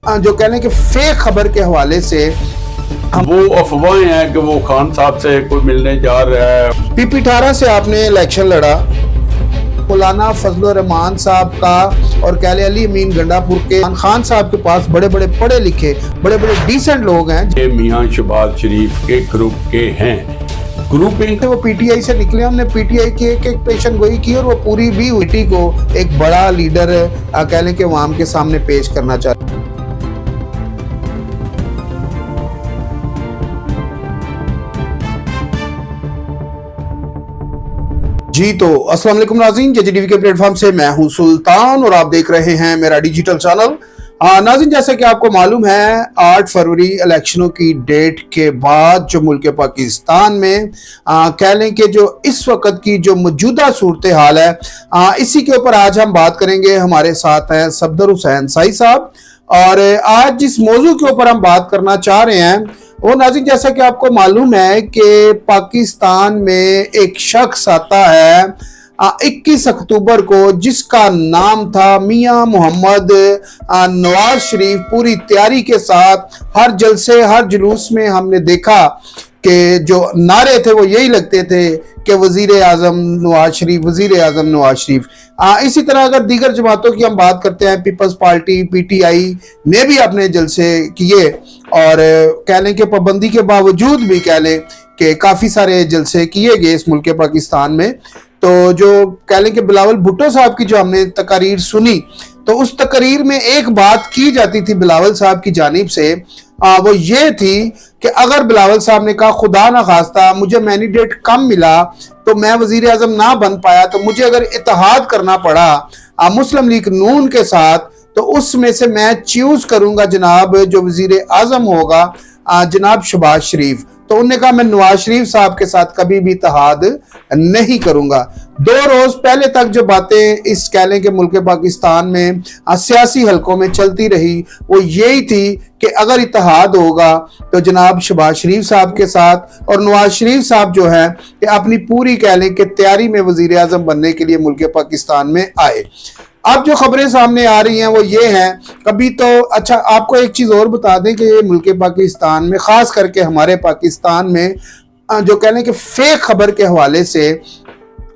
जो कहने के फेक खबर के हवाले से वो अफवाहें हैं कि वो खान साहब से कोई मिलने जा रहा है। पीपी 18 से आपने इलेक्शन लड़ा, मौलाना फजलुर रहमान साहब का और कहले अली अमीन गंडापुर के खान साहब के पास बड़े बड़े पढ़े लिखे बड़े बड़े डिसेंट लोग हैं। ये मियां शहबाज शरीफ के ग्रुप के हैं। ग्रुपिंग वो पीटीआई से निकले, हमने पीटीआई की एक पेशन गोई की और वो पूरी भी हुई को एक बड़ा लीडर कहले के अवाम के सामने पेश करना चाहते। जी तो अस्सलाम वालेकुम नाज़रीन, जेजेडीवी के प्लेटफॉर्म से मैं हूं सुल्तान और आप देख रहे हैं मेरा डिजिटल चैनल। नाज़रीन, जैसा कि आपको मालूम है 8 फरवरी इलेक्शनों की डेट के बाद जो मुल्क पाकिस्तान में कह लें कि जो इस वक्त की जो मौजूदा सूरत हाल है, इसी के ऊपर आज हम बात करेंगे। हमारे साथ हैं सफदर हुसैन साई साहब और आज जिस मौजू के ऊपर हम बात करना चाह रहे हैं वो नाज़रीन, जैसा कि आपको मालूम है कि पाकिस्तान में एक शख्स आता है 21 अक्टूबर को जिसका नाम था मियां मोहम्मद नवाज शरीफ। पूरी तैयारी के साथ हर जलसे हर जुलूस में हमने देखा कि जो नारे थे वो यही लगते थे कि वजीर आजम नवाज शरीफ, वजीर आजम नवाज शरीफ। इसी तरह अगर दीगर जमातों की हम बात करते हैं, पीपल्स पार्टी पीटीआई ने भी अपने जलसे किए और कह लें कि पाबंदी के बावजूद भी कह लें कि काफ़ी सारे जलसे किए गए इस मुल्क पाकिस्तान में। तो जो कह लें कि बिलावल भुट्टो साहब की जो हमने तकारीर सुनी, तो उस तकरीर में एक बात की जाती थी बिलावल साहब की जानिब से, वो ये थी कि अगर बिलावल साहब ने कहा खुदा ना खास्ता मुझे मैंडेट कम मिला तो मैं वजीर आजम ना बन पाया, तो मुझे अगर इत्तेहाद करना पड़ा मुस्लिम लीग नून के साथ, तो उसमें से मैं चूज करूंगा जनाब जो वजीर आजम होगा जनाब शहबाज शरीफ। तो उन्होंने कहा मैं नवाज शरीफ साहब के साथ कभी भी इत्तेहाद नहीं करूंगा। 2 रोज पहले तक जो बातें इस कह लें कि मुल्क पाकिस्तान में सियासी हलकों में चलती रही वो यही थी कि अगर इत्तेहाद होगा तो जनाब शहबाज शरीफ साहब के साथ, और नवाज शरीफ साहब जो है कि अपनी पूरी कह लें कि तैयारी में वजीर आजम बनने के लिए मुल्क पाकिस्तान में आए। अब जो खबरें सामने आ रही हैं वो ये हैं, कभी तो अच्छा आपको एक चीज़ और बता दें कि ये मुल्क पाकिस्तान में ख़ास करके हमारे पाकिस्तान में जो कह लें कि फेक खबर के हवाले से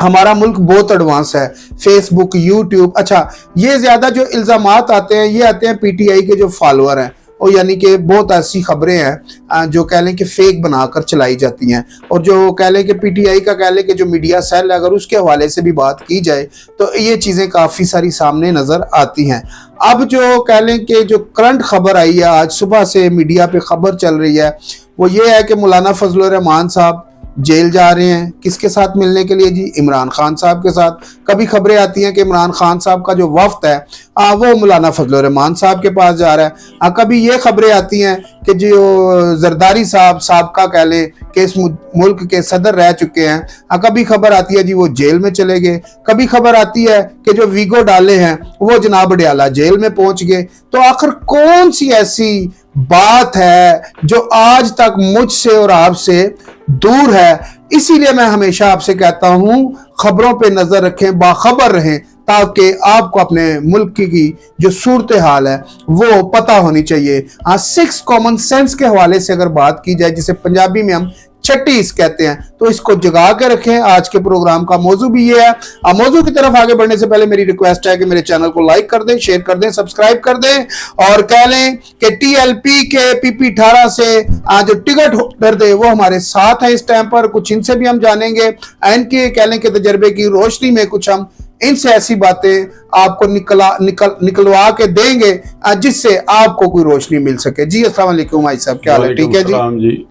हमारा मुल्क बहुत एडवांस है। फेसबुक, यूट्यूब, अच्छा ये ज़्यादा जो इल्ज़ामात आते हैं ये आते हैं पीटीआई के जो फॉलोअर हैं, और यानी कि बहुत ऐसी खबरें हैं जो कह लें कि फेक बनाकर चलाई जाती हैं। और जो कह लें कि पीटीआई का कह लें कि जो मीडिया सेल है, अगर उसके हवाले से भी बात की जाए तो ये चीज़ें काफ़ी सारी सामने नज़र आती हैं। अब जो कह लें कि जो करंट खबर आई है, आज सुबह से मीडिया पे खबर चल रही है, वो ये है कि मौलाना फजलुर रहमान साहब जेल जा रहे हैं। किसके साथ मिलने के लिए जी? इमरान खान साहब के साथ। कभी खबरें आती हैं कि इमरान खान साहब का जो वफ्द है वो मौलाना फजलुर रहमान साहब के पास जा रहा है। कभी ये खबरें आती हैं कि जो जरदारी साहब साबका कह लें कि इस मुल्क के सदर रह चुके हैं। कभी खबर आती है जी वो जेल में चले गए। कभी खबर आती है कि जो वीगो डाले हैं वो जनाब अडियाला जेल में पहुंच गए। तो आखिर कौन सी ऐसी बात है जो आज तक मुझसे और आपसे दूर है? इसीलिए मैं हमेशा आपसे कहता हूं खबरों पे नजर रखें, बाखबर रहें, ताकि आपको अपने मुल्क की जो सूरत हाल है वो पता होनी चाहिए। 6 कॉमन सेंस के हवाले से अगर बात की जाए, जिसे पंजाबी में हम छट्टीस कहते हैं, तो इसको जगा के रखें। आज के प्रोग्राम का मौजू भी ये है। मौजू की तरफ आगे बढ़ने से पहले मेरी रिक्वेस्ट है कि मेरे चैनल को लाइक कर दें, शेयर कर दें, सब्सक्राइब कर दें और कह लें कि टीएलपी के पीपी 18 से जो टिकट होल्डर थे वो हमारे साथ हैं इस टाइम पर। कुछ इनसे भी हम जानेंगे, इनके कह लें कि तजर्बे की रोशनी में कुछ हम इनसे ऐसी बातें आपको निकलवा के देंगे जिससे आपको कोई रोशनी मिल सके। जी अस्सलाम वालेकुम भाई साहब, क्या हाल है? ठीक है जी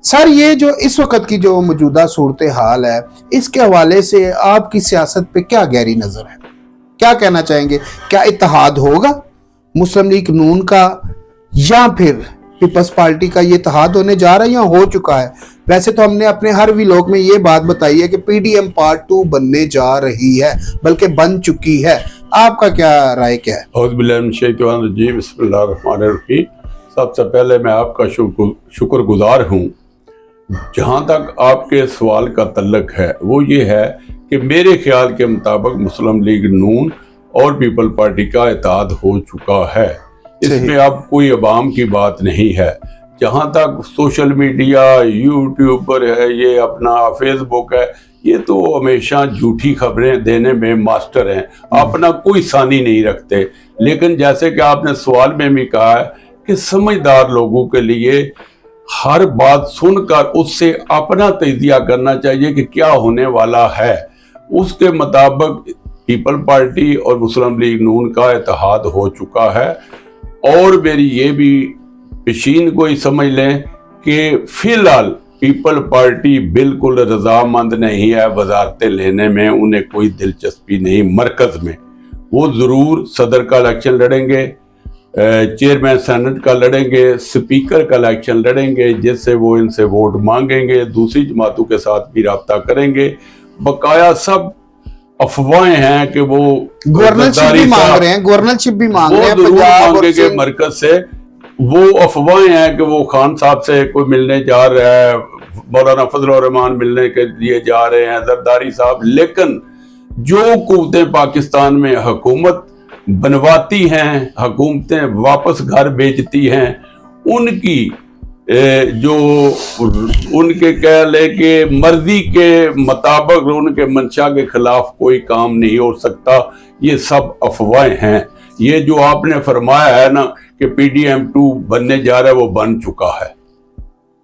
सर। ये जो इस वक्त की जो मौजूदा सूरत हाल है, इसके हवाले से आपकी सियासत पे क्या गहरी नजर है? क्या कहना चाहेंगे? क्या इत्तेहाद होगा मुस्लिम लीग नून का, या फिर पीपल्स पार्टी का ये इत्तेहाद होने जा रहा है या हो चुका है? वैसे तो हमने अपने हर व्लॉग में ये बात बताई है कि पीडीएम पार्ट 2 बनने जा रही है, बल्कि बन चुकी है। आपका क्या राय क्या है? सबसे पहले मैं आपका शुक्रगुजार हूँ। जहाँ तक आपके सवाल का तल्लक है वो ये है कि मेरे ख्याल के मुताबिक मुस्लिम लीग नून और पीपल पार्टी का इत्तेहाद हो चुका है। इसमें अब कोई अवाम की बात नहीं है। जहाँ तक सोशल मीडिया, यूट्यूब पर है, ये अपना फेसबुक है, ये तो हमेशा झूठी खबरें देने में मास्टर हैं, अपना कोई सानी नहीं रखते। लेकिन जैसे कि आपने सवाल में भी कहा है कि समझदार लोगों के लिए हर बात सुनकर उससे अपना तजिया करना चाहिए कि क्या होने वाला है। उसके मुताबिक पीपल पार्टी और मुस्लिम लीग नून का इत्तेहाद हो चुका है। और मेरी ये भी पेशीन को ही समझ लें कि फिलहाल पीपल पार्टी बिल्कुल रजामंद नहीं है वजारतें लेने में, उन्हें कोई दिलचस्पी नहीं मरकज में। वो ज़रूर सदर का इलेक्शन लड़ेंगे, चेयरमैन सेनेट का लड़ेंगे, स्पीकर का इलेक्शन लड़ेंगे, जिससे वो इनसे वोट मांगेंगे, दूसरी जमातों के साथ भी रब्ता करेंगे। बकाया सब अफवाहें हैं कि वो गवर्नरशिप भी मांग रहे हैं, गवर्नरशिप भी मांग रहे हैं, जरूर मांगेंगे मरकज से। वो अफवाहें हैं कि वो खान साहब से कोई मिलने जा रहा है, मौलाना फजल रहमान मिलने के लिए जा रहे हैं, जरदारी साहब। लेकिन जो हुकूमतें पाकिस्तान में हुकूमत बनवाती हैं, हुकूमतें वापस घर भेजती हैं, उनकी जो उनके कह ले कि मर्जी के मुताबिक उनके मंशा के खिलाफ कोई काम नहीं हो सकता। ये सब अफवाहें हैं। ये जो आपने फरमाया है ना कि PDM2 बनने जा रहा है, वो बन चुका है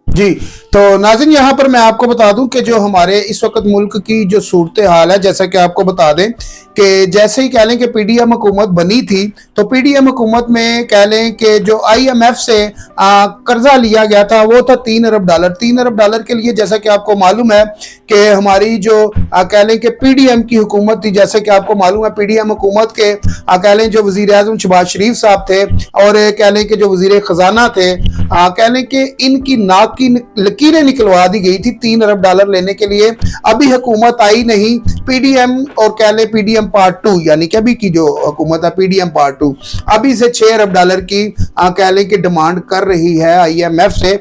जी। तो नाज़रीन, यहाँ पर मैं आपको बता दूं कि जो हमारे इस वक्त मुल्क की जो सूरत हाल है, जैसा कि आपको बता दें कि जैसे ही कह लें कि PDM हुकूमत बनी थी, तो PDM हुकूमत में कह लें कि जो IMF से कर्जा लिया गया था वो था $3 अरब। $3 अरब के लिए जैसा कि आपको मालूम है कि हमारी जो कह लें कि PDM की हुकूमत थी, जैसे कि आपको मालूम है PDM हुकूमत के कह लें जो वज़ीर आज़म शहबाज शरीफ साहब थे और कह लें कि जो वज़ीर ख़जाना थे, कह लें कि इनकी नाक की लकीरें निकलवा दी गई थी $3 अरब लेने के लिए। अभी हुकूमत आई नहीं, PDM और कह लें PDM पार्ट 2, यानी कि अभी की जो हुकूमत है PDM पार्ट 2 अभी से $6 अरब की कह लें कि डिमांड कर रही है IMF से।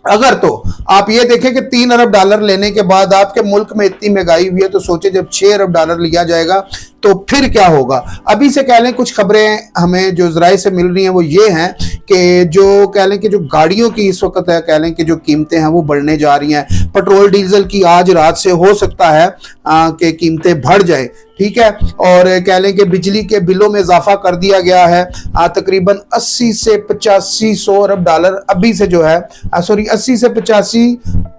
अगर तो आप ये देखें कि $3 अरब लेने के बाद आपके मुल्क में इतनी महंगाई हुई है, तो सोचे जब $6 अरब लिया जाएगा तो फिर क्या होगा। अभी से कह लें कुछ खबरें हमें जो ज़राए से मिल रही हैं वो ये हैं कि जो कह लें कि जो गाड़ियों की इस वक्त है कह लें कि जो कीमतें हैं वो बढ़ने जा रही हैं। पेट्रोल डीजल की आज रात से हो सकता है कि कीमतें बढ़ जाए, ठीक है। और कह लें कि बिजली के बिलों में इजाफा कर दिया गया है तकरीबन 80 से 85 अरब डॉलर अभी से जो है 80 से 85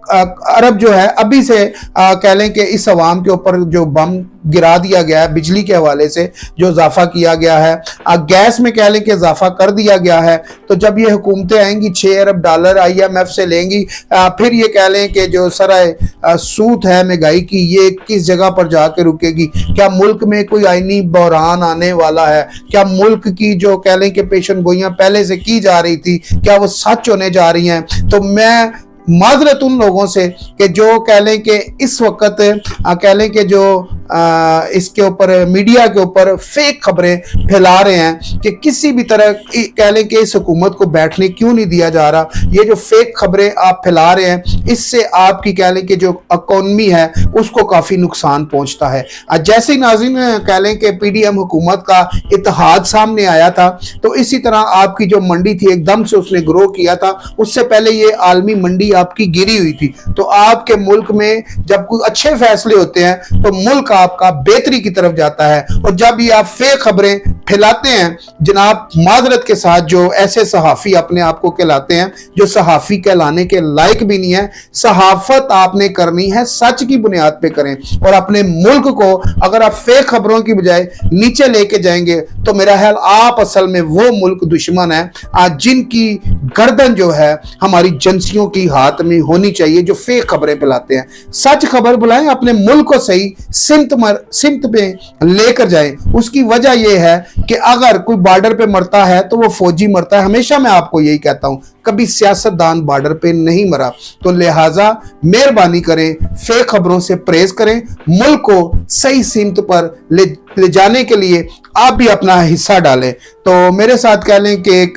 अरब जो है अभी से कह लें कि इस अवाम के ऊपर जो बम गिरा दिया गया है बिजली के हवाले से जो इजाफा किया गया है। गैस में कह लें कि इजाफा कर दिया गया है। तो जब ये हुकूमतें आएंगी $6 अरब IMF से लेंगी, फिर ये कह लें कि जो सराय सूत है महंगाई की ये किस जगह पर जाके रुकेगी। क्या मुल्क में कोई आईनी बहरान आने वाला है? क्या मुल्क की जो कह लें कि पेशन गोइयां पहले से की जा रही थी क्या वो सच होने जा रही हैं? तो मैं माजरत उन लोगों से कि जो कह लें कि इस वक्त कह लें कि जो इसके ऊपर मीडिया के ऊपर फेक खबरें फैला रहे हैं कि किसी भी तरह कह लें कि इस हुकूमत को बैठने क्यों नहीं दिया जा रहा। ये जो फेक खबरें आप फैला रहे हैं इससे आपकी कह लें कि जो इकोनॉमी है उसको काफ़ी नुकसान पहुंचता है। जैसे ही नाज़रीन कह लें कि PDM हुकूमत का इत्तेहाद सामने आया था तो इसी तरह आपकी जो मंडी थी एकदम से उसने ग्रो किया था। उससे पहले ये आलमी मंडी आपकी गिरी हुई थी। तो आपके मुल्क में जब कोई अच्छे फैसले होते हैं तो मुल्क आपका बेहतरी की तरफ जाता है। और जब ये आप फेक खबरें फैलाते हैं जनाब, माजरत के साथ जो ऐसे सहाफ़ी अपने आप को कहलाते हैं जो सहाफ़ी कहलाने के लायक भी नहीं है, सहाफ़त आपने करनी है सच की बुनियाद पे करें। और अपने मुल्क को अगर आप फेक खबरों की बजाय नीचे लेके जाएंगे तो मेरा ख्याल आप असल में वो मुल्क दुश्मन है आज जिनकी गर्दन जो है हमारी एजेंसियों की हाथ में होनी चाहिए जो फेक खबरें फैलाते हैं। सच खबर बुलाएं, अपने मुल्क को सही सिमत पे लेकर जाएं। उसकी वजह यह है कि अगर कोई बॉर्डर पे मरता है तो वो फौजी मरता है। हमेशा मैं आपको यही कहता हूं, कभी सियासतदान बॉर्डर पे नहीं मरा। तो लिहाजा मेहरबानी करें, फेक खबरों से परहेज करें, मुल्क को सही सिमत पर ले जाने के लिए आप भी अपना हिस्सा डालें। तो मेरे साथ कह लें कि एक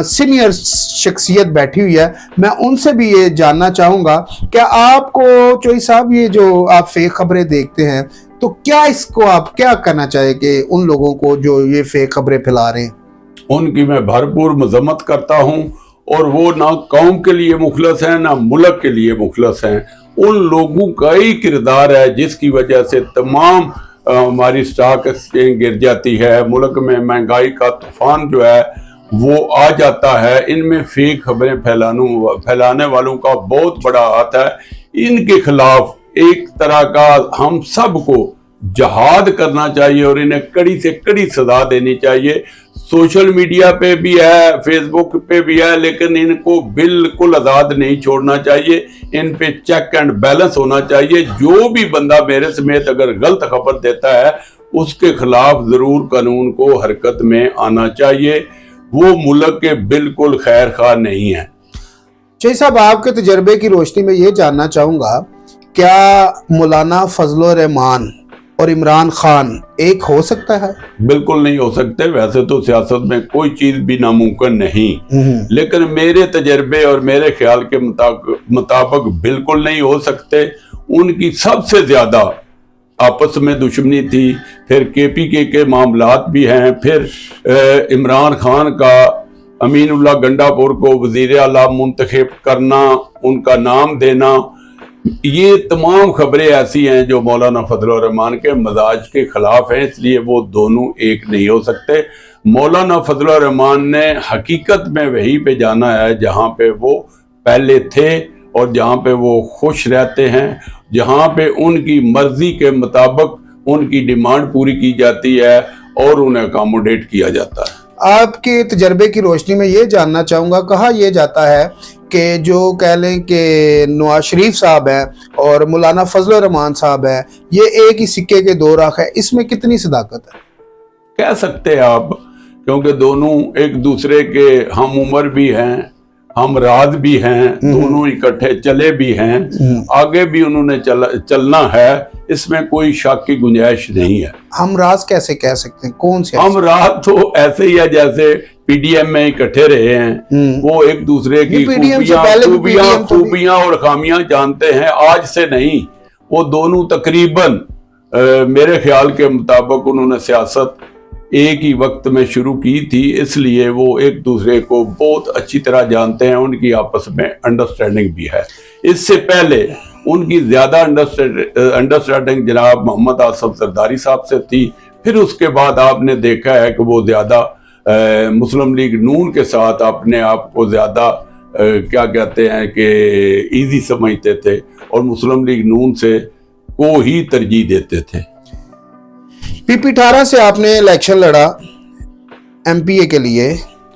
सीनियर शख्सियत बैठी हुई है, मैं उनसे भी ये जानना चाहूँगा क्या आपको चोई साहब ये जो आप फेक खबरें देखते हैं तो क्या इसको आप क्या करना चाहिए कि उन लोगों को जो ये फेक खबरें फैला रहे हैं? उनकी मैं भरपूर मजम्मत करता हूँ। और वो ना कौम के लिए मुखलस हैं ना मुल्क के लिए मुखलस हैं। उन लोगों का ही किरदार है जिसकी वजह से तमाम हमारी स्टॉक एक्सचेंज गिर जाती है, मुल्क में महंगाई का तूफान जो है वो आ जाता है। इनमें फेक खबरें फैलाने वालों का बहुत बड़ा हाथ है। इनके खिलाफ एक तरह का हम सबको जहाद करना चाहिए और इन्हें कड़ी से कड़ी सजा देनी चाहिए। सोशल मीडिया पे भी है, फेसबुक पे भी है, लेकिन इनको बिल्कुल आज़ाद नहीं छोड़ना चाहिए। इन पे चेक एंड बैलेंस होना चाहिए। जो भी बंदा मेरे समेत अगर गलत खबर देता है उसके खिलाफ जरूर कानून को हरकत में आना चाहिए। वो मुल्क के बिल्कुल खैर खा नहीं है। चई साहब, आपके तजर्बे की रोशनी में ये जानना चाहूंगा, क्या मौलाना फजल रहमान और इमरान खान एक हो सकता है? बिल्कुल नहीं हो सकते। वैसे तो सियासत में कोई चीज भी नामुमकिन नहीं, लेकिन मेरे तजर्बे और मेरे ख्याल के मुताबिक बिल्कुल नहीं हो सकते। उनकी सबसे ज्यादा आपस में दुश्मनी थी, फिर केपीके के मामलात भी हैं, फिर इमरान खान का अमीनुल्लाह गंडापुर को वजीर आला मुंतखब करना, उनका नाम देना, ये तमाम खबरें ऐसी हैं जो मौलाना फजल रहमान के मजाज के खिलाफ हैं। इसलिए वो दोनों एक नहीं हो सकते। मौलाना फजल रहमान ने हकीकत में वहीं पे जाना है जहाँ पे वो पहले थे और जहाँ पे वो खुश रहते हैं, जहाँ पे उनकी मर्जी के मुताबिक उनकी डिमांड पूरी की जाती है और उन्हें अकोमोडेट किया जाता है। आपके तजर्बे की रोशनी में ये जानना चाहूँगा, कहा यह जाता है कि जो कह लें कि नवाज शरीफ साहब हैं और मौलाना फजल रहमान साहब हैं, ये एक ही सिक्के के दो राख है, इसमें कितनी सदाकत है? कह सकते हैं आप, क्योंकि दोनों एक दूसरे के हम उम्र भी हैं, हम राज भी हैं, दोनों इकट्ठे चले भी हैं, आगे भी उन्होंने चलना है। इसमें कोई शक की गुंजाइश नहीं है। हम राज कैसे कह सकते हैं? कौन से हम राज तो ऐसे ही है जैसे पीडीएम में इकट्ठे रहे हैं। वो एक दूसरे की खूबियां और खामियां जानते हैं। आज से नहीं, वो दोनों तकरीबन मेरे ख्याल के मुताबिक उन्होंने सियासत एक ही वक्त में शुरू की थी, इसलिए वो एक दूसरे को बहुत अच्छी तरह जानते हैं। उनकी आपस में अंडरस्टैंडिंग भी है। इससे पहले उनकी ज्यादा अंडरस्टैंडिंग जनाब मोहम्मद आसिफ जरदारी साहब से थी। फिर उसके बाद आपने देखा है कि वो ज्यादा मुस्लिम लीग नून के साथ अपने आप को ज्यादा क्या कहते हैं कि इजी समझते थे और मुस्लिम लीग नून से को ही तरजीह देते थे। PP18 से आपने इलेक्शन लड़ा MPA के लिए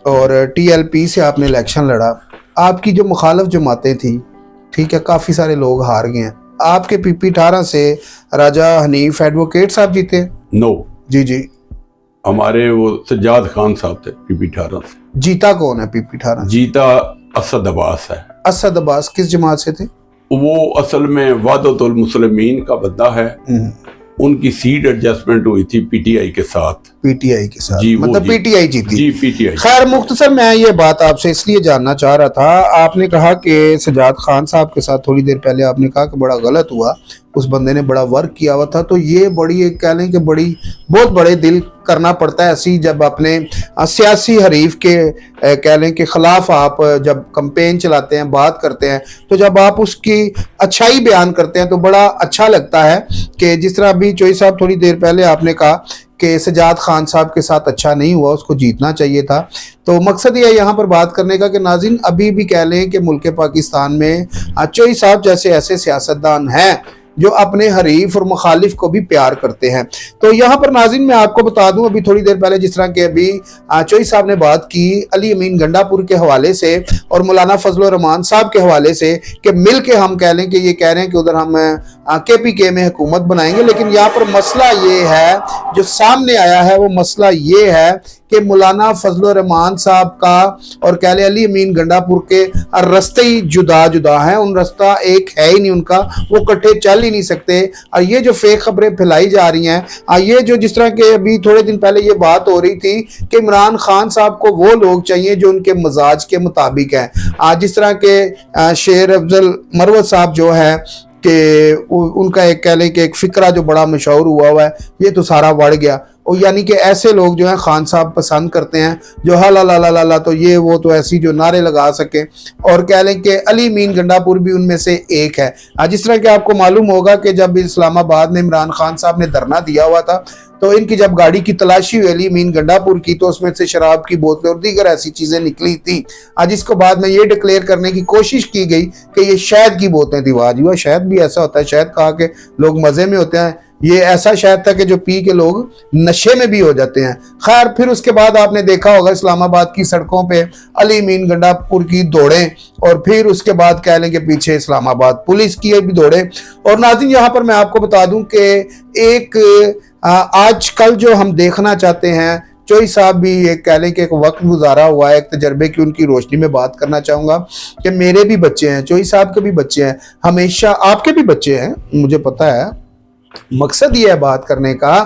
और TLP से आपने इलेक्शन लड़ा। आपकी जो मुखालिफ जमातें थी, ठीक है, काफ़ी सारे लोग हार गए हैं। आपके PP18 से राजा हनीफ एडवोकेट साहब जीते? नो जी, हमारे वो सज्जाद खान साहब थे PP18 से। जीता कौन है PP18? जीता असद अब्बास है। असद अब्बास किस जमात से थे? वो असल में वादतुल मुस्लिमीन का बंदा है। उनकी सीट एडजस्टमेंट हुई थी PTI के साथ। PTI के साथ जी, मतलब PTI जीती? जी, PTI। खैर, मुख्तसर मैं ये बात आपसे इसलिए जानना चाह रहा था, आपने कहा कि सज्जाद खान साहब के साथ थोड़ी देर पहले आपने कहा कि बड़ा गलत हुआ, उस बंदे ने बड़ा वर्क किया हुआ था। तो ये बड़ी एक कह लें कि बहुत बड़े दिल करना पड़ता है ऐसी, जब अपने सियासी हरीफ के कह लें के खिलाफ आप जब कैंपेन चलाते हैं, बात करते हैं, तो जब आप उसकी अच्छाई बयान करते हैं तो बड़ा अच्छा लगता है। कि जिस तरह अभी चोई साहब थोड़ी देर पहले आपने कहा कि सज्जाद खान साहब के साथ अच्छा नहीं हुआ, उसको जीतना चाहिए था। तो मकसद ये है यहाँ पर बात करने का कि नाज़रीन, अभी भी कह लें कि मुल्क पाकिस्तान में चोई साहब जैसे ऐसे सियासतदान हैं जो अपने हरीफ और मुखालिफ को भी प्यार करते हैं। तो यहाँ पर नाज़रीन मैं आपको बता दूं, अभी थोड़ी देर पहले जिस तरह के अभी चोई साहब ने बात की अली अमीन गंडापुर के हवाले से और मौलाना फजल रहमान साहब के हवाले से कि मिल के हम कह लें कि ये कह रहे हैं कि उधर हम KPK में हुकूमत बनाएंगे, लेकिन यहाँ पर मसला ये है जो सामने आया है, वो मसला ये है कि मौलाना फजल रहमान साहब का और कह लें अली अमीन गंडापुर के रास्ते ही जुदा जुदा हैं। उन रास्ता एक है ही नहीं उनका, वो इकट्ठे चल ही नहीं सकते। और ये जो फेक खबरें फैलाई जा रही हैं, ये जो जिस तरह के अभी थोड़े दिन पहले ये बात हो रही थी कि इमरान खान साहब को वो लोग चाहिए जो उनके मजाज के मुताबिक हैं। जिस तरह के शेर अफजल मरवत साहब जो है कि उनका एक कह लें कि एक फिक्रा जो बड़ा मशहूर हुआ है, ये तो सारा बढ़ गया और यानी कि ऐसे लोग जो हैं खान साहब पसंद करते हैं, जो हाला ला ला ला ला तो ये वो तो ऐसी जो नारे लगा सके, और कह लें कि अली मीन गंडापुर भी उनमें से एक है। जिस तरह कि आपको मालूम होगा कि जब इस्लामाबाद में इमरान खान साहब ने धरना दिया हुआ था तो इनकी जब गाड़ी की तलाशी हुई अली मीन गंडापुर की, तो उसमें से शराब की बोतलें और दीगर ऐसी चीजें निकली थी। आज इसको बाद में ये डिक्लेयर करने की कोशिश की गई कि ये शहद की बोतलें थी। वाह जी वाह, शहद भी ऐसा होता है, शहद खा के लोग मजे में होते हैं। ये ऐसा शहद था कि जो पी के लोग नशे में भी हो जाते हैं। खैर, फिर उसके बाद आपने देखा होगा इस्लामाबाद की सड़कों पे अली मीन गंडापुर की दौड़ें, और फिर उसके बाद कह लें कि पीछे इस्लामाबाद पुलिस की भी दौड़े। और नाज़रीन, यहाँ पर मैं आपको बता दूं कि एक आजकल जो हम देखना चाहते हैं, चोई साहब भी एक कह लें कि एक वक्त गुजारा हुआ है, एक तजर्बे की उनकी रोशनी में बात करना चाहूँगा कि मेरे भी बच्चे हैं, चोई साहब के भी बच्चे हैं, हमेशा आपके भी बच्चे हैं, मुझे पता है। मकसद ये है बात करने का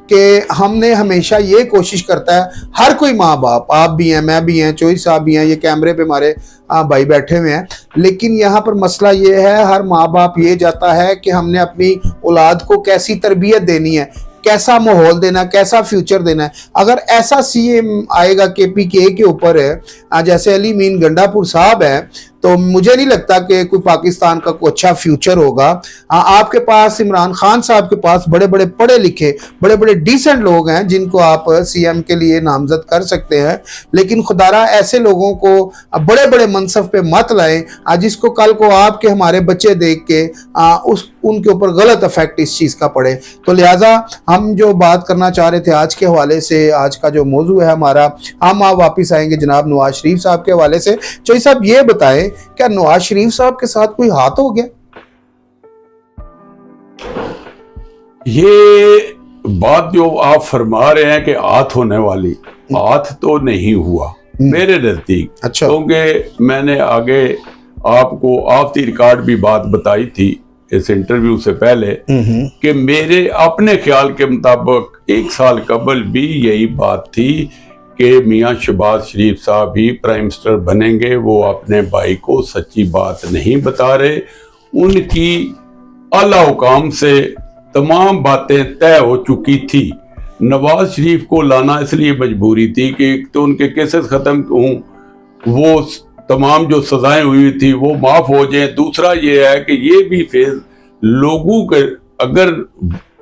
कि हमने हमेशा ये कोशिश करता है, हर कोई माँ बाप, आप भी हैं, मैं भी हैं, चोई साहब भी हैं, ये कैमरे पे हमारे भाई बैठे हुए हैं, लेकिन यहाँ पर मसला ये है, हर माँ बाप ये चाहता है कि हमने अपनी औलाद को कैसी तरबियत देनी है, कैसा माहौल देना, कैसा फ्यूचर देना है। अगर ऐसा सीएम आएगा केपीके के ऊपर है जैसे अली मीन गंडापुर साहब है, तो मुझे नहीं लगता कि कोई पाकिस्तान का कोई अच्छा फ्यूचर होगा। आपके पास इमरान खान साहब के पास बड़े बड़े पढ़े लिखे, बड़े बड़े डिसेंट लोग हैं जिनको आप सीएम के लिए नामजद कर सकते हैं, लेकिन खुदारा ऐसे लोगों को बड़े बड़े मनसब पे मत लाएं जिसको कल को आपके हमारे बच्चे देख के उनके ऊपर गलत इफेक्ट इस चीज़ का पड़े। तो लिहाजा हम जो बात करना चाह रहे थे आज के हवाले से, आज का जो मौजू है हमारा, हम आप वापिस आएंगे जनाब नवाज शरीफ साहब के हवाले से। चोई साहब ये बताएं, क्या नवाज शरीफ साहब के साथ कोई हाथ हो गया? ये बात जो आप फरमा रहे हैं कि हाथ होने वाली, हाथ तो नहीं हुआ मेरे नजदीक। अच्छा। क्योंकि मैंने आगे आपको ऑफ द रिकॉर्ड भी बात बताई थी इस इंटरव्यू से पहले कि मेरे अपने ख्याल के मुताबिक 1 साल कबल भी यही बात थी कि मियां शहबाज शरीफ साहब ही प्राइम मिनिस्टर बनेंगे। वो अपने भाई को सच्ची बात नहीं बता रहे, उनकी आला हुकाम से तमाम बातें तय हो चुकी थी। नवाज शरीफ को लाना इसलिए मजबूरी थी कि एक तो उनके केसेस खत्म हों, वो तमाम जो सजाएं हुई थी वो माफ हो जाए। दूसरा ये है कि ये भी फेज लोगों के, अगर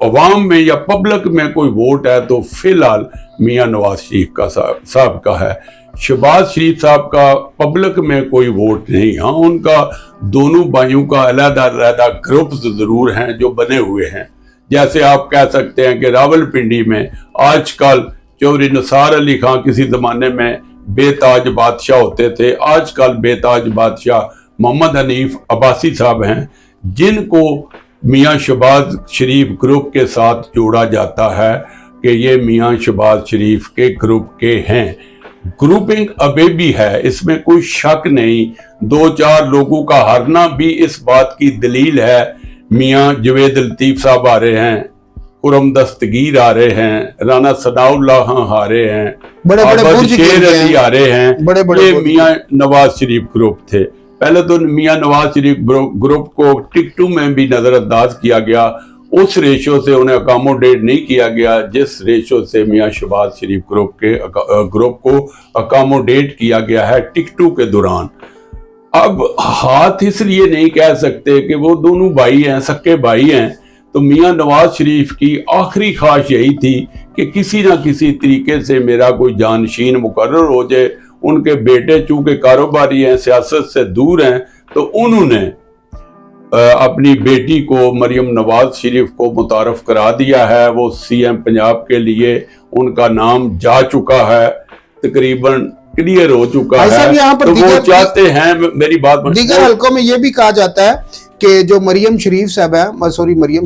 अवाम में या पब्लिक में कोई वोट है तो फिलहाल मियां नवाज शरीफ का साहब का है। शहबाज शरीफ साहब का पब्लिक में कोई वोट नहीं। हाँ, उनका दोनों भाइयों का अलग-अलग ग्रुप जरूर हैं जो बने हुए हैं। जैसे आप कह सकते हैं कि रावलपिंडी में आजकल चौधरी निसार अली खां किसी जमाने में बेताज बादशाह होते थे, आजकल बेताज बादशाह मोहम्मद हनीफ अब्बासी साहब हैं, जिनको मियां शहबाज शरीफ ग्रुप के साथ जोड़ा जाता है कि ये मियां शहबाज शरीफ के ग्रुप के हैं। ग्रुपिंग अभी भी है, इसमें कोई शक नहीं। 2-4 लोगों का हारना भी इस बात की दलील है। मियां जवेद लतीफ साहब आ रहे हैं, खुरम दस्तगीर आ रहे हैं, राना सनाउल्लाह खां आ रहे हैं, आबद शेर अली आ रहे हैं। ये मियां नवाज शरीफ ग्रुप थे। पहले तो मियां नवाज शरीफ ग्रुप को टिकटों में भी नजरअंदाज किया गया, उस रेशो से उन्हें अकोमोडेट नहीं किया गया जिस रेशो से मियां शहबाज शरीफ ग्रुप को अकोमोडेट किया गया है टिकटों के दौरान। अब हाथ इसलिए नहीं कह सकते कि वो दोनों भाई हैं, सक्के भाई हैं। तो मियां नवाज शरीफ की आखिरी ख्वाहिश यही थी कि किसी ना किसी तरीके से मेरा कोई जानशीन मुकर्रर हो जाए। उनके बेटे चूंकि कारोबारी हैं, सियासत से दूर हैं, तो उन्होंने अपनी बेटी को मरियम नवाज शरीफ को मुतारफ करा दिया है। वो सीएम पंजाब के लिए उनका नाम जा चुका है, तकरीबन क्लियर हो चुका है। तो वो चाहते हैं, मेरी बात दीगर हलकों में ये भी कहा जाता है कि जो मरियम शरीफ साहबा, मरियम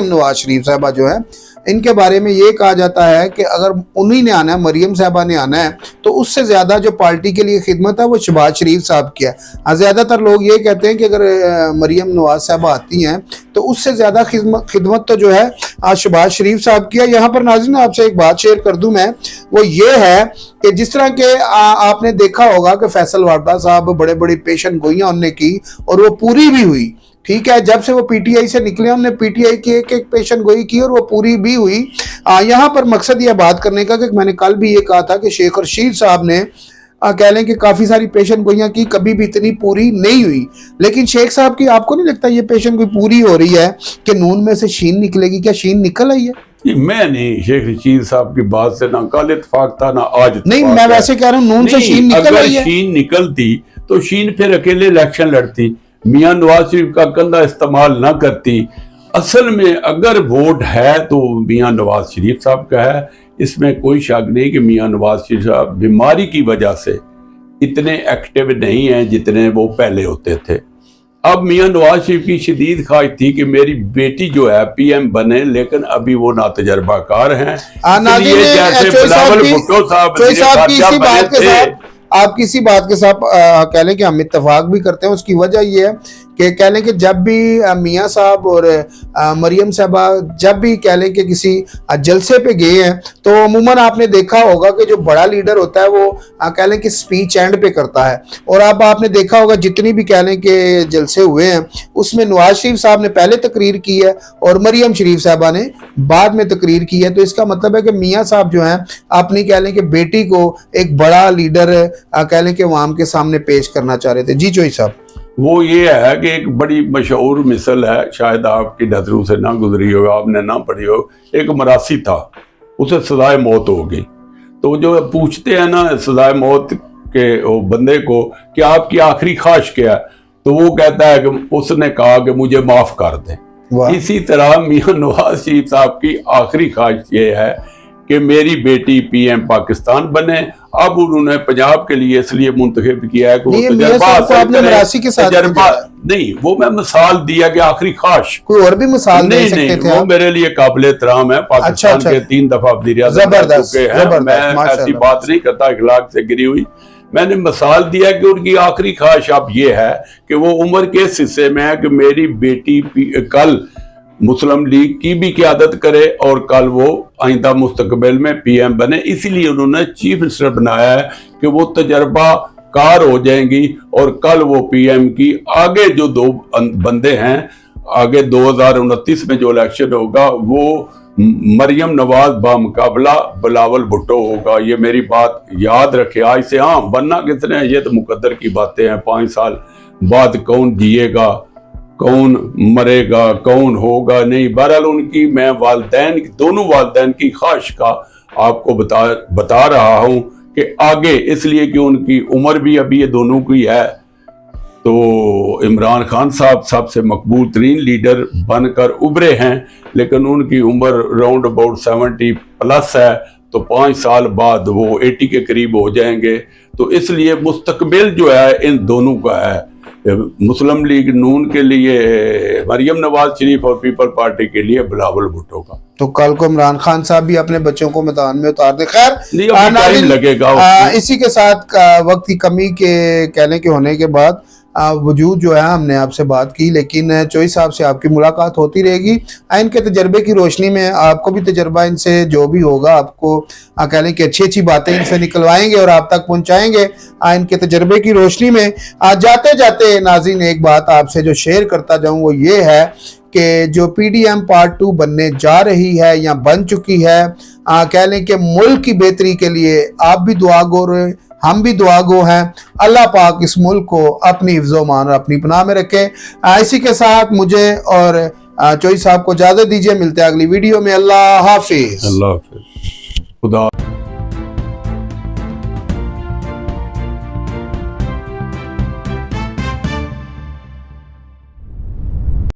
नवाज शरीफ साहबा जो है, इनके बारे में ये कहा जाता है कि अगर उन्हीं ने आना है, मरियम साहबा ने आना है, तो उससे ज्यादा जो पार्टी के लिए खिदमत है वो शहबाज शरीफ साहब की है। ज्यादातर लोग ये कहते हैं कि अगर मरियम नवाज साहबा आती हैं तो उससे ज्यादा खिदमत तो जो है शहबाज शरीफ साहब की है। यहाँ पर नाज़रीन आपसे एक बात शेयर कर दूं मैं, वो ये है कि जिस तरह के आपने देखा होगा कि फैसल वारदा साहब बड़े बड़े पेशन गोइयां उनने की और वो पूरी भी हुई। ठीक है, जब से वो पीटीआई से निकले हमने पीटीआई की एक एक पेशन गोई की और वो पूरी भी हुई। यहाँ पर मकसद यह बात करने का कि मैंने कल भी ये कहा था कि शेख रशीद साहब ने कह लें कि काफ़ी सारी पेशन गोइयाँ की, कभी भी इतनी पूरी नहीं हुई। लेकिन शेख साहब की आपको नहीं लगता ये पेशन गोई पूरी हो रही है कि नून में से शीन निकलेगी? क्या शीन निकल आई है? मैं नहीं शेख रशीद साहब की बात से ना कल इत्तेफाक था ना आज नहीं, मैं वैसे कह रहा हूँ नून से शीन निकल आई है। अगर शीन निकलती तो शीन फिर अकेले इलेक्शन लड़ती, मियां नवाज शरीफ का कंधा इस्तेमाल ना करती। असल में अगर वोट है तो मियां नवाज शरीफ साहब का है, इसमें कोई शक नहीं कि मियां नवाज शरीफ साहब बीमारी की वजह से इतने एक्टिव नहीं हैं जितने वो पहले होते थे। अब मियां नवाज शरीफ की शदीद ख्वाहिश थी कि मेरी बेटी जो है पीएम बने, लेकिन अभी वो नातजर्बाकार हैं। जैसे बिलावल भुट्टो साहब आप किसी बात के साथ कह लें कि हम इत्तेफाक भी करते हैं। उसकी वजह यह है कि कह लें कि जब भी मियां साहब और मरियम साहबा जब भी कह लें कि किसी जलसे पे गए हैं तो अमूमन आपने देखा होगा कि जो बड़ा लीडर होता है वो कह लें कि स्पीच एंड पे करता है। और अब आपने देखा होगा जितनी भी कह लें कि जलसे हुए हैं उसमें नवाज शरीफ साहब ने पहले तकरीर की है और मरियम शरीफ साहबा ने बाद में तकरीर की है। तो इसका मतलब है कि मियाँ साहब जो हैं अपनी कह लें कि बेटी को एक बड़ा लीडर कह लें कि अवाम के सामने पेश करना चाह रहे थे। जी चोई साहब, वो ये है कि एक बड़ी मशहूर मिसल है, शायद आपकी नजरों से ना गुजरी हो, आपने ना पढ़ी हो। एक मरासी था, उसे सजाए मौत हो गई। तो जो पूछते हैं ना सजाए मौत के वो बंदे को कि आपकी आखिरी ख्वाहिश क्या है, तो वो कहता है कि उसने कहा कि मुझे माफ कर दें। इसी तरह मियां नवाज शरीफ साहब की आखिरी ख्वाहिश ये है कि मेरी बेटी पीएम पाकिस्तान बने। अब उन्होंने पंजाब के लिए इसलिए मुंतखब किया है कि वो तजर्बा नहीं, वो मैं मिसाल दिया कि आखिरी ख्वाहिश। कोई और भी मिसाल दे सकते थे? वो मेरे लिए काबिल एहतराम है। पाकिस्तान के 3 दफा वज़ीर आज़म रह चुके हैं। मैं ऐसी बात नहीं करता इखलाक से गिरी हुई। मैंने मिसाल दिया कि उनकी आखिरी ख्वाहिश अब ये है कि वो उम्र के इस हिस्से में है कि मेरी बेटी कल मुस्लिम लीग की भी क़यादत करे और कल वो आइंदा मुस्तकबिल में पीएम बने। इसीलिए उन्होंने चीफ मिनिस्टर बनाया है कि वो तजर्बा कार हो जाएंगी और कल वो पीएम की आगे जो 2 बंदे हैं, आगे 2029 में जो इलेक्शन होगा वो मरियम नवाज बामुकाबला बिलावल भुट्टो होगा। ये मेरी बात याद रखे आज से। हाँ, बनना किसने, ये तो मुकद्दर की बातें हैं। 5 साल बाद कौन जिएगा, कौन मरेगा, कौन होगा नहीं। बहरहाल उनकी मैं दोनों वालदैन की ख्वाहिश का आपको बता रहा हूं कि आगे, इसलिए कि उनकी उम्र भी अभी ये दोनों की है। तो इमरान खान साहब सबसे मकबूल तरीन लीडर बनकर उभरे हैं, लेकिन उनकी उम्र राउंड अबाउट 70 प्लस है। तो 5 साल बाद वो 80 के करीब हो जाएंगे। तो इसलिए मुस्तकबिल जो है इन दोनों का है। मुस्लिम लीग नून के लिए मरियम नवाज शरीफ और पीपल पार्टी के लिए बिलावल भुट्टो का। तो कल को इमरान खान साहब भी अपने बच्चों को मैदान में उतार दे। खैर टाइम लगेगा। इसी के साथ वक्त की कमी के कहने के होने के बाद वजूद जो है हमने आपसे बात की, लेकिन चोई साहब से आपकी मुलाकात होती रहेगी। इनके तजर्बे की रोशनी में आपको भी तजर्बा इनसे जो भी होगा आपको कह लें कि अच्छी अच्छी बातें इनसे निकलवाएंगे और आप तक पहुंचाएंगे इनके तजर्बे की रोशनी में। जाते जाते नाज़रीन एक बात आपसे जो शेयर करता जाऊं वो ये है कि जो पीडीएम पार्ट 2 बनने जा रही है या बन चुकी है, कह लें कि मुल्क की बेहतरी के लिए आप भी दुआ गो रहे, हम भी दुआ गो हैं। अल्लाह पाक इस मुल्क को अपनी हिफ्ज़ो मान और अपनी पनाह में रखे। इसी के साथ मुझे और चोई साहब को इजाज़त दीजिए। मिलते हैं अगली वीडियो में। अल्लाह हाफिज़। खुदा।